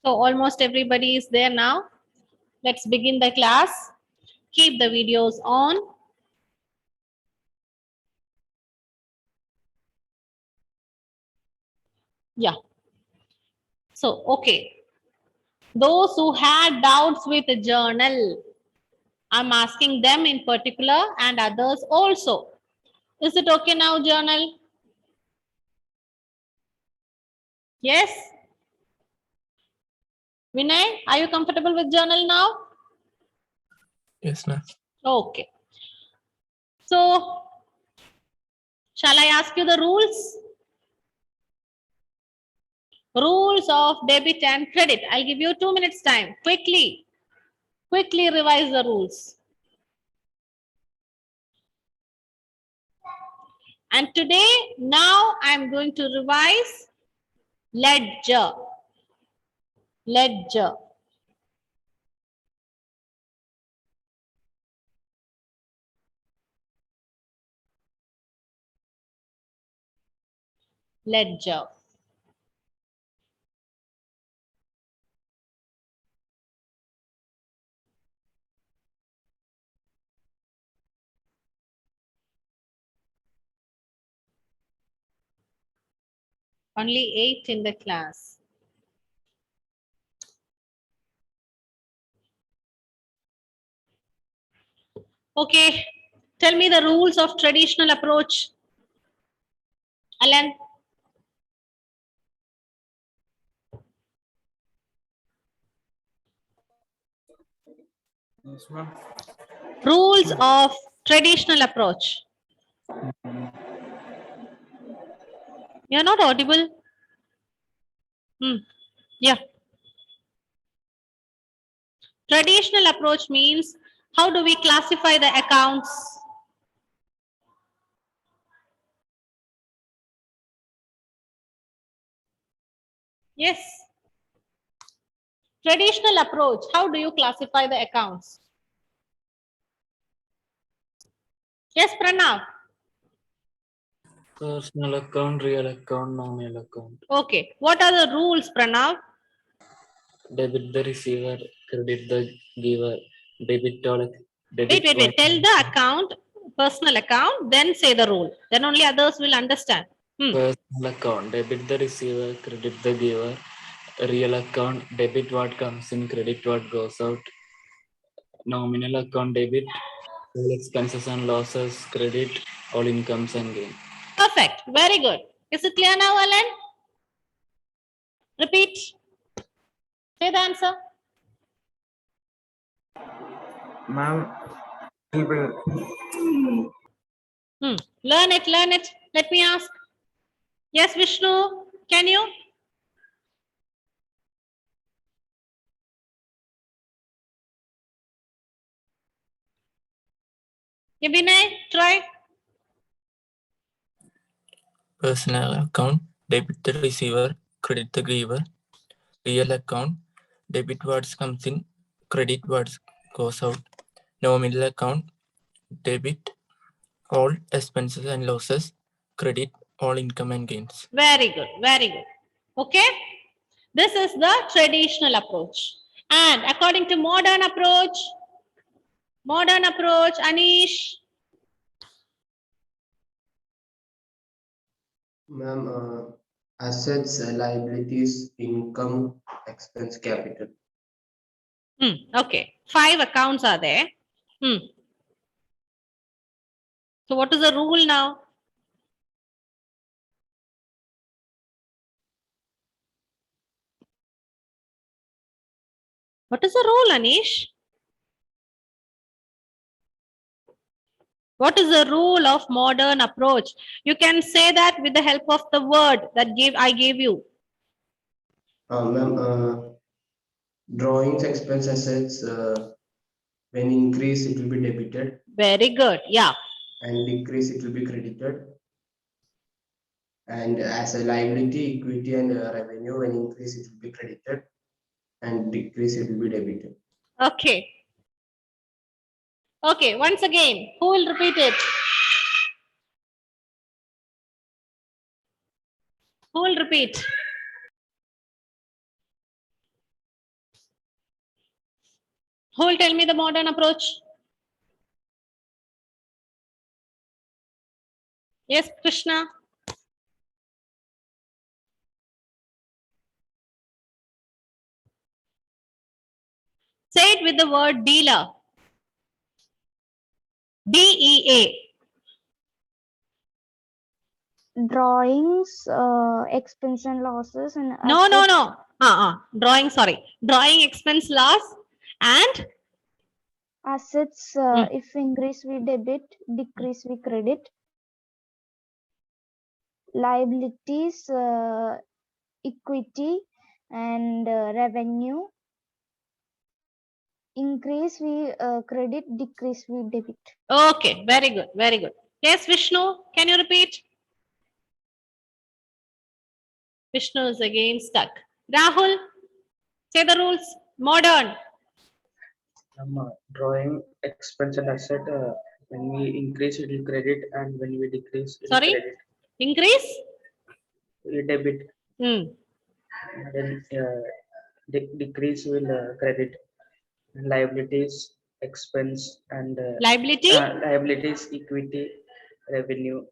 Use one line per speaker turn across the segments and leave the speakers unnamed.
So almost everybody is there now. Let's begin the class. Keep the videos on. Yeah. So, okay. Those who had doubts with the journal, I'm asking them in particular and others also. Is it okay now, journal? Yes? Vinay, are you comfortable with journal now?
Yes, ma'am.
Okay. So, shall I ask you the rules? Rules of debit and credit. I'll give you 2 minutes time. Quickly revise the rules. And today, now I'm going to revise ledger. Ledger. Ledger. Only 8 in the class. Okay, tell me the rules of traditional approach. Alan,
Yes, ma'am.
rules of traditional approach. You're not audible. Yeah. Traditional approach means how do we classify the accounts? Yes. Traditional approach, how do you classify the accounts? Yes, Pranav.
Personal account, real account, nominal account.
Okay. What are the rules, Pranav?
Debit the receiver, credit the giver, debit all.
Wait.
Debit one.
Tell the account, personal account, then say the rule. Then only others will understand.
Personal account, debit the receiver, credit the giver. Real account, debit what comes in, credit what goes out. Nominal account, debit all expenses and losses, credit all incomes and gain.
Perfect. Very good. Is it clear now, Alan? Repeat. Say the answer.
Ma'am,
Learn it. Let me ask. Yes, Vishnu, can you? Yeah, Vinay, try.
Personal account, debit the receiver, credit the giver. Real account, debit what comes in, credit what goes out. Nominal account, debit all expenses and losses, credit all income and gains.
Very good. Okay. This is the traditional approach. And according to modern approach, Anish.
Ma'am, assets, liabilities, income, expense, capital.
Okay. 5 accounts are there. So what is the rule now? What is the rule, Anish? What is the rule of modern approach? You can say that with the help of the word that I gave you.
Ma'am, drawings, expense, assets, when increase, it will be debited,
Very good. Yeah.
and decrease, it will be credited. And as a liability, equity, and revenue, when increase, it will be credited, and decrease, it will be debited.
Okay. Okay. Once again, who will repeat it? Who will repeat? Who will tell me the modern approach? Yes, Krishna. Say it with the word dealer. DEA.
Drawings, expense and losses, and
No, no,
assets.
no. Drawing, sorry. Drawing expense loss and
Assets,
Hmm.
if increase we debit, decrease we credit. Liabilities, equity and revenue. Increase we credit, decrease we debit.
okay, very good, very good. Yes, Vishnu, can you repeat? Vishnu is again stuck. Rahul, say the rules. Modern.
Drawing expense and asset, when we increase it will credit, and when we decrease it will
Sorry?
credit.
Increase?
We debit,
Hmm.
and then decrease will credit. And liabilities, expense, and
Liability?
liabilities, equity, revenue.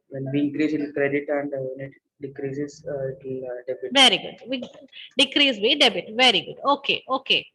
When we increase it will credit, and when it decreases it will debit.
Very good. We decrease, we debit. Very good. Okay, okay.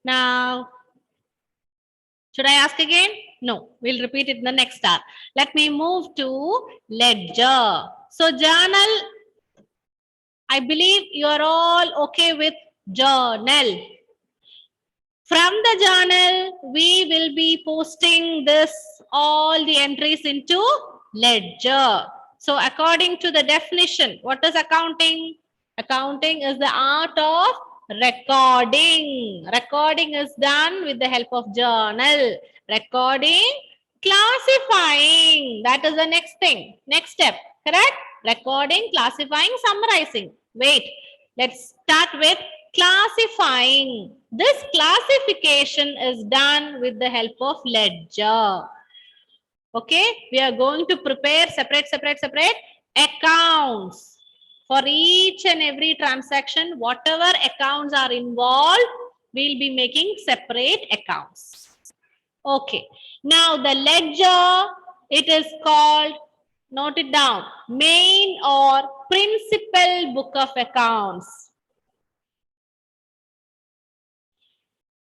Now, should I ask again? No, we'll repeat it in the next hour. Let me move to ledger. So, journal, I believe you are all okay with journal. From the journal, we will be posting all the entries into ledger. So according to the definition, what is accounting? Accounting is the art of recording. Recording is done with the help of journal. Recording, classifying. That is the next thing. Next step. Correct? Recording, classifying, summarizing. Wait. Let's start with classifying. This classification is done with the help of ledger. Okay, we are going to prepare separate accounts for each and every transaction. Whatever accounts are involved, we'll be making separate accounts. Okay, now the ledger, it is called, note it down, main or principal book of accounts.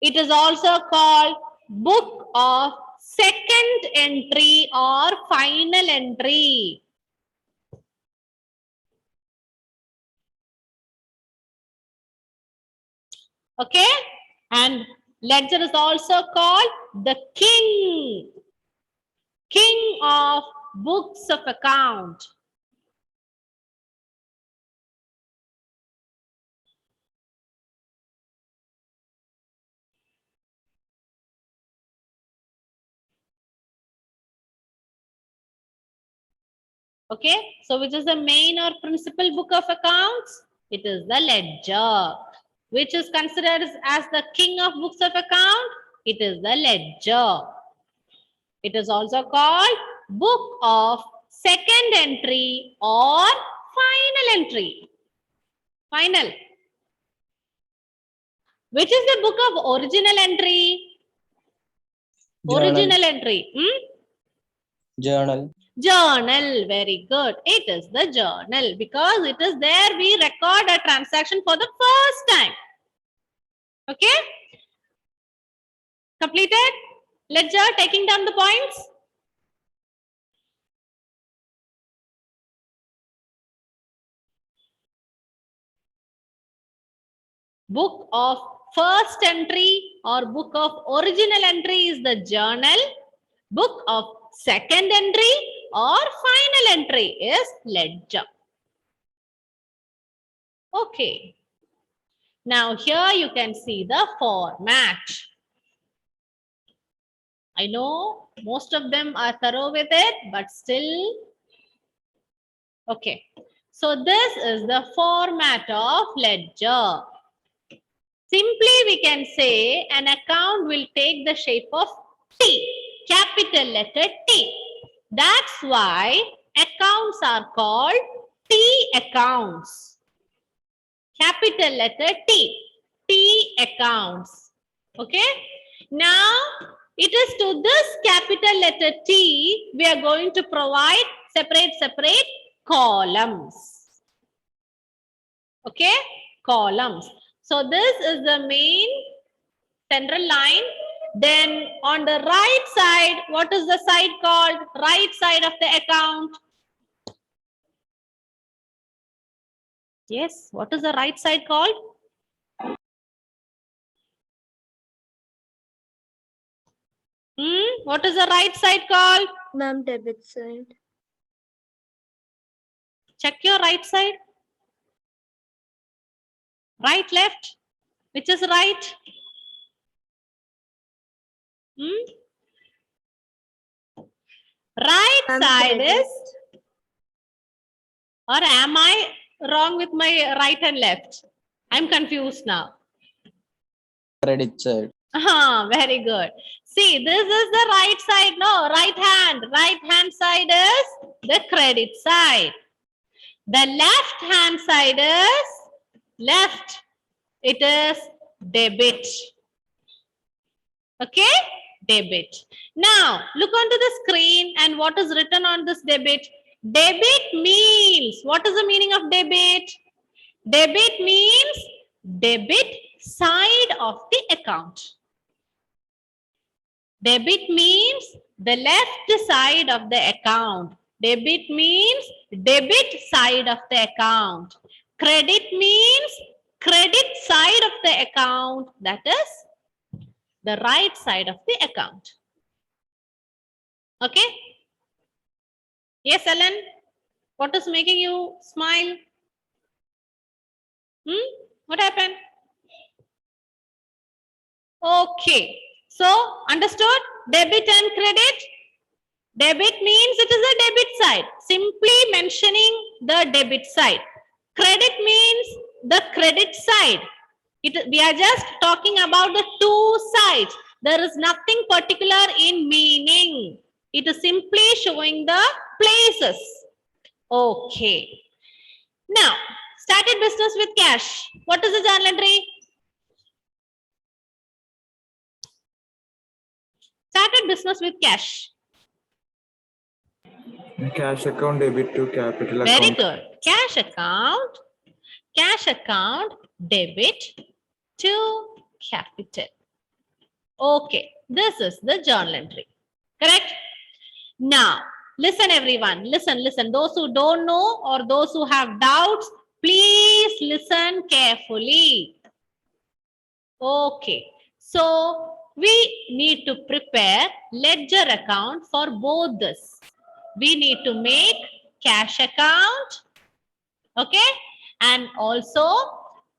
It is also called book of second entry or final entry. Okay, and ledger is also called the king of books of account. Okay, so which is the main or principal book of accounts? It is the ledger. Which is considered as the king of books of account? It is the ledger. It is also called book of second entry or final entry. Final. Which is the book of original entry?
Journal.
Original entry.
Journal.
Journal. Very good. It is the journal because it is there we record a transaction for the first time. Okay? Completed? Ledger, taking down the points. Book of first entry or book of original entry is the journal. Book of second entry or final entry is ledger. Okay. Now here you can see the format. I know most of them are thorough with it, but still. Okay. So this is the format of ledger. Simply we can say an account will take the shape of T, capital letter T. That's why accounts are called T accounts. Capital letter T, T accounts. Okay. Now, it is to this capital letter T, we are going to provide separate columns. Okay. Columns. So, this is the main central line. Then on the right side, what is the side called? Right side of the account. Yes, what is the right side called? What is the right side called?
Ma'am, debit side.
Check your right side. Right, left? Which is right? Right side is, or am I wrong with my right and left? I'm confused now.
Credit side.
Very good. See, this is the right side. No, right hand. Right hand side is the credit side. The left hand side is left. It is debit. Okay? Debit. Now, look onto the screen and what is written on this debit? Debit means, what is the meaning of debit? Debit means debit side of the account. Debit means the left side of the account. Debit means debit side of the account. Credit means credit side of the account. That is the right side of the account. Okay? Yes, Ellen? What is making you smile? What happened? Okay. So, understood? Debit and credit. Debit means it is a debit side. Simply mentioning the debit side. Credit means the credit side. We are just talking about the two sides. There is nothing particular in meaning. It is simply showing the places. Okay. Now, started business with cash. What is the journal entry? Started business with cash.
Cash account debit to capital account.
Very good. Cash account debit to capital. Okay, this is the journal entry. Correct? Now, listen everyone. Listen. Those who don't know or those who have doubts, please listen carefully. Okay. So, we need to prepare ledger account for both this. We need to make cash account, okay, and also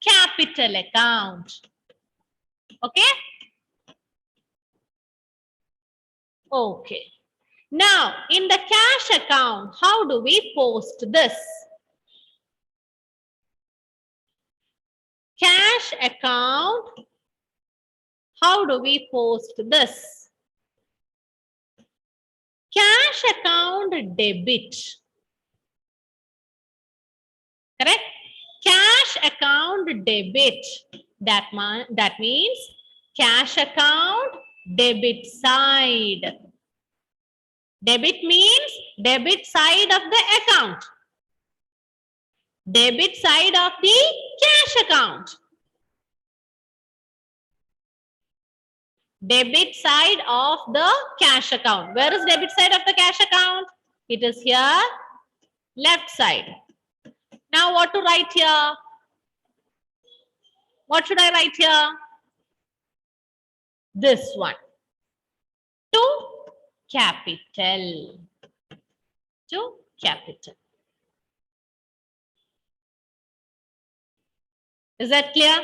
capital account, okay. Okay. Now, in the cash account, how do we post this? Cash account, how do we post this? Cash account debit. Correct? Cash account debit. That means cash account debit side. Debit means debit side of the account. Debit side of the cash account. Debit side of the cash account. Where is debit side of the cash account? It is here, left side. Now what to write here? What should I write here? This one. To capital. To capital. Is that clear?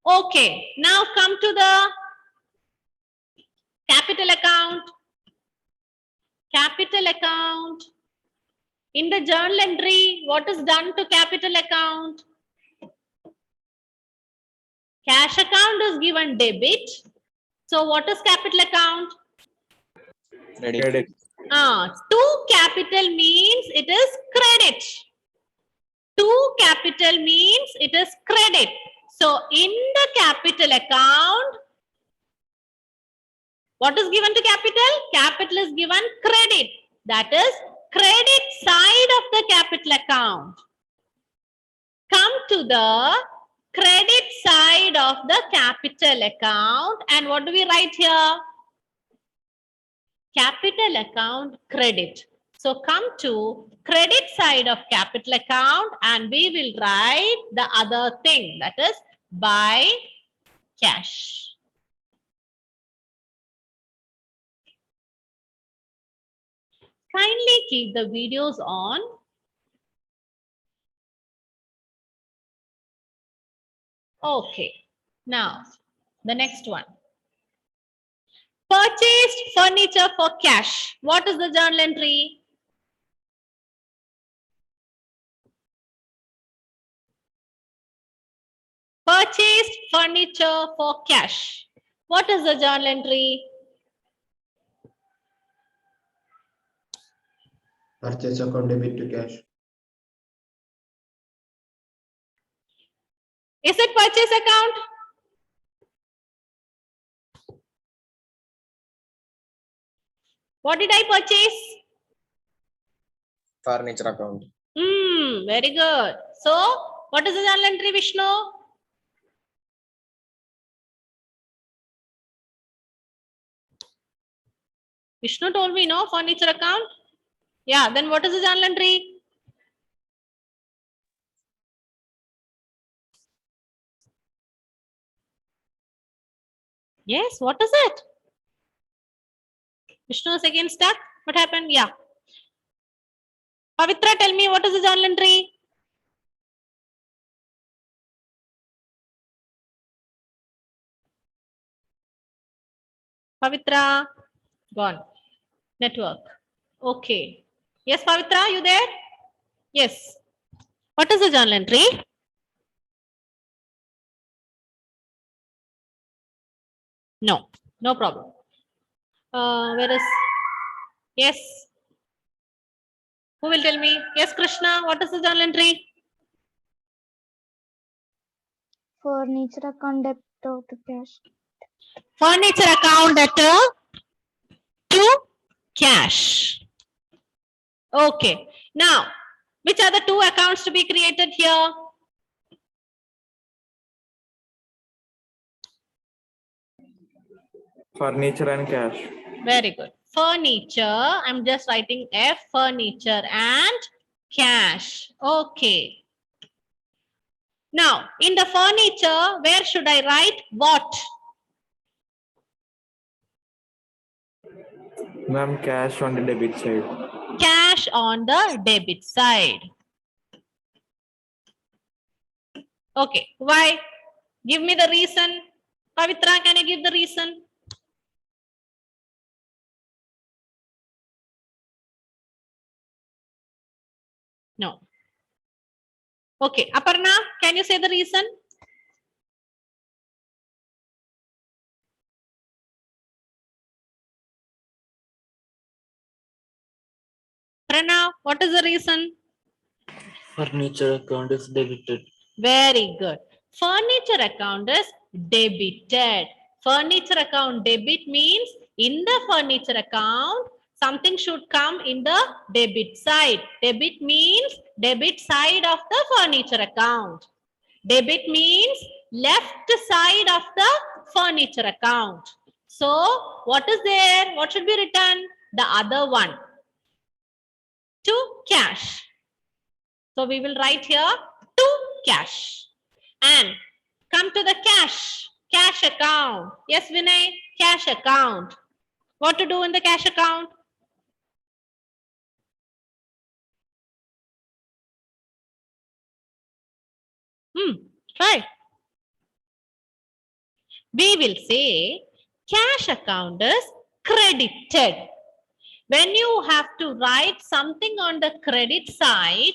Okay, now come to the capital account. Capital account. In the journal entry, what is done to capital account? Cash account is given debit. So what is capital account?
Credit.
To capital means it is credit. To capital means it is credit. So in the capital account, what is given to capital? Capital is given credit. That is credit side of the capital account. Come to the credit side of the capital account. And what do we write here? Capital account credit. So come to credit side of capital account and we will write the other thing, that is buy cash. Kindly keep the videos on. Okay, now the next one. Purchased furniture for cash. What is the journal entry? Purchased furniture for cash. What is the journal entry?
Purchase account debit to cash.
Is it purchase account? What did I purchase?
Furniture account.
Very good. So, what is the journal entry, Vishnu? Vishnu told me, no, furniture account. Yeah, then what is the journal entry? Yes, what is it? Vishnu is again stuck. What happened? Yeah. Pavitra, tell me what is the journal entry? Pavitra, gone. Network. Okay. Yes, Pavitra, you there? Yes. What is the journal entry? No, no problem. Where is? Yes. Who will tell me? Yes, Krishna, what is the journal entry?
Furniture account debit to cash.
Furniture account debtor to cash. Okay. Now, which are the two accounts to be created here?
Furniture and cash.
Very good. Furniture, I'm just writing F, furniture and cash. Okay. Now, in the furniture, where should I write what?
Ma'am, cash on the debit side.
Cash on the debit side. Okay. Why? Give me the reason. Pavitra, can you give the reason? No. Okay. Aparna, can you say the reason? Pranav, what is the reason?
Furniture account is debited.
Very good. Furniture account is debited. Furniture account debit means in the furniture account, something should come in the debit side. Debit means debit side of the furniture account. Debit means left side of the furniture account. So, what is there? What should be written? The other one. To cash. So, we will write here to cash. And come to the cash. Cash account. Yes, Vinay? Cash account. What to do in the cash account? Try. We will say cash account is credited. When you have to write something on the credit side,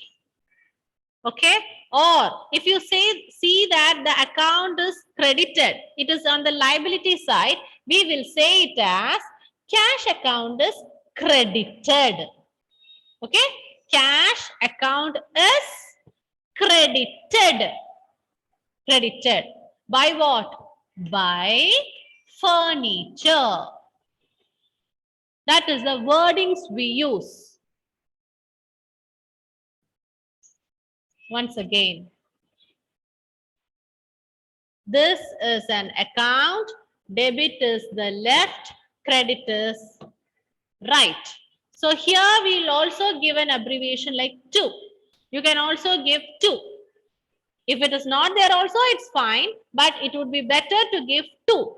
okay, or if you say, see that the account is credited, it is on the liability side, we will say it as cash account is credited. Okay, cash account is credited. Credited. By what? By furniture. That is the wordings we use. Once again, this is an account. Debit is the left, credit is right. So here we'll also give an abbreviation like 2. You can also give 2. If it is not there also, it's fine, but it would be better to give 2.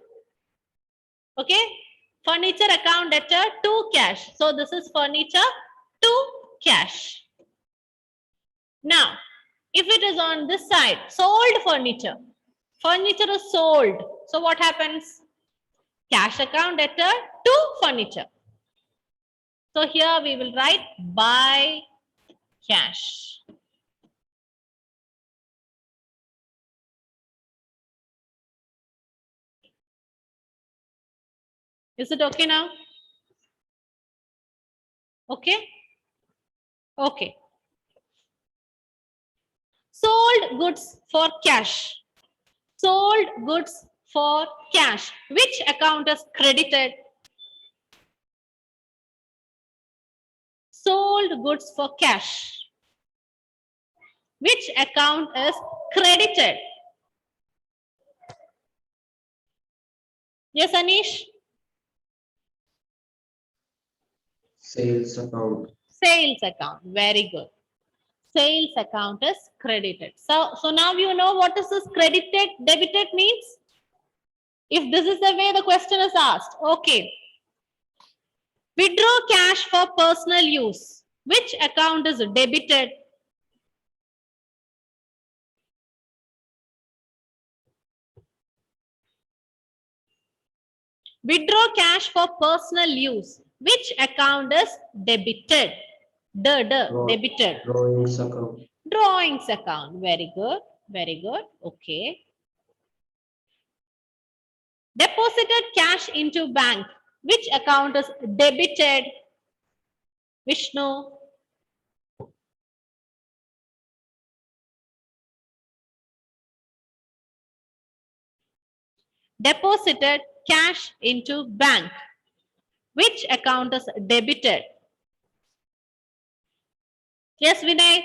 Okay? Furniture account debtor, 2 cash. So this is furniture, 2 cash. Now, if it is on this side, sold furniture. Furniture is sold. So what happens? Cash account debtor, 2 furniture. So here we will write buy cash. Is it okay now? Okay? Okay. Sold goods for cash. Sold goods for cash. Which account is credited? Sold goods for cash. Which account is credited? Yes, Anish?
Sales account.
Sales account. Very good. Sales account is credited. So now you know what is this credited, debited means? If this is the way the question is asked. Okay. Withdraw cash for personal use. Which account is debited? Withdraw cash for personal use. Which account is debited? Debited.
Drawings account.
Drawings account. Very good. Very good. Okay. Deposited cash into bank. Which account is debited? Vishnu. Deposited cash into bank. Which account is debited? Yes, Vinay?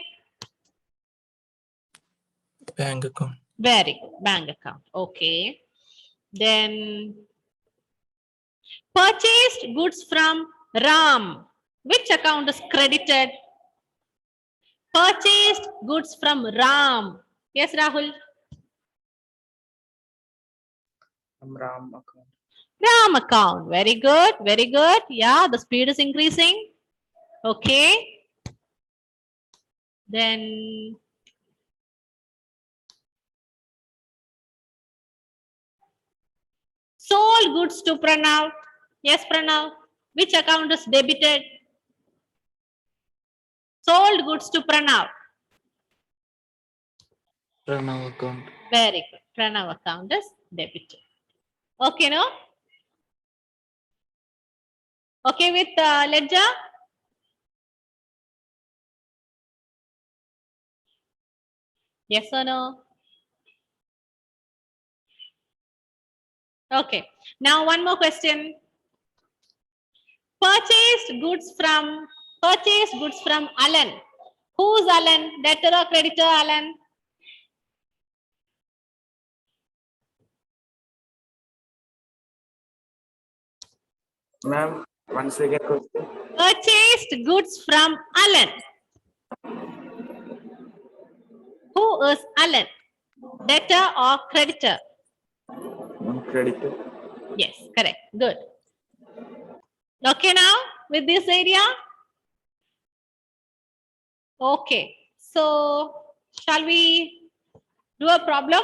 Bank account.
Very good. Bank account. Okay. Then purchased goods from Ram. Which account is credited? Purchased goods from Ram. Yes, Rahul?
Ram account.
Ram account. Very good. Very good. Yeah, the speed is increasing. Okay. Then sold goods to Pranav. Yes, Pranav. Which account is debited? Sold goods to Pranav.
Pranav account.
Very good. Pranav account is debited. Okay, no? Okay with ledger? Yes or no? Okay. Now one more question. Purchased goods from Alan. Who's Alan? Debtor or creditor, Alan?
Ma'am, once again question.
Purchased goods from Alan. Who is Alan? Debtor or creditor?
Creditor.
Yes, correct. Good. Okay now with this area? Okay. So shall we do a problem?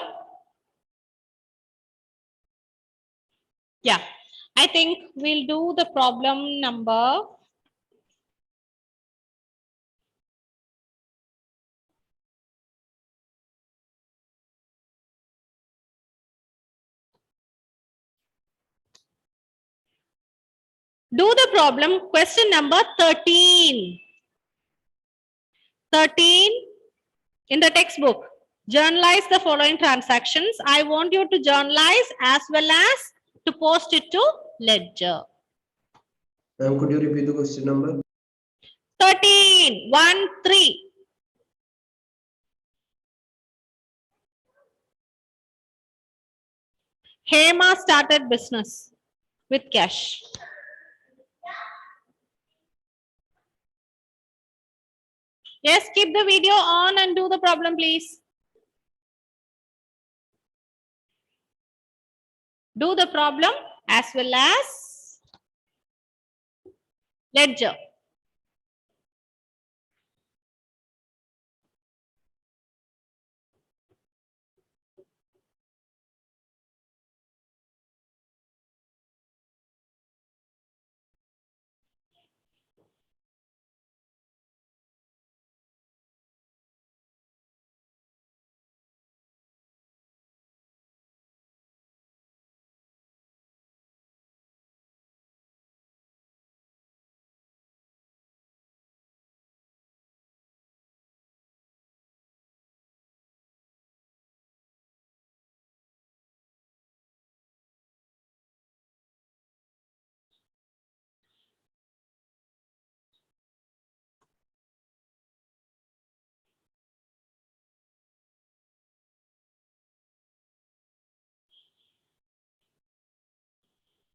Yeah. I think we'll do the problem number. Do the problem, question number 13. 13 in the textbook. Journalize the following transactions. I want you to journalize as well as to post it to ledger.
Ma'am, could you repeat the question number?
13, 1, 3. Hema started business with cash. Yes, keep the video on and do the problem, please. Do the problem as well as ledger.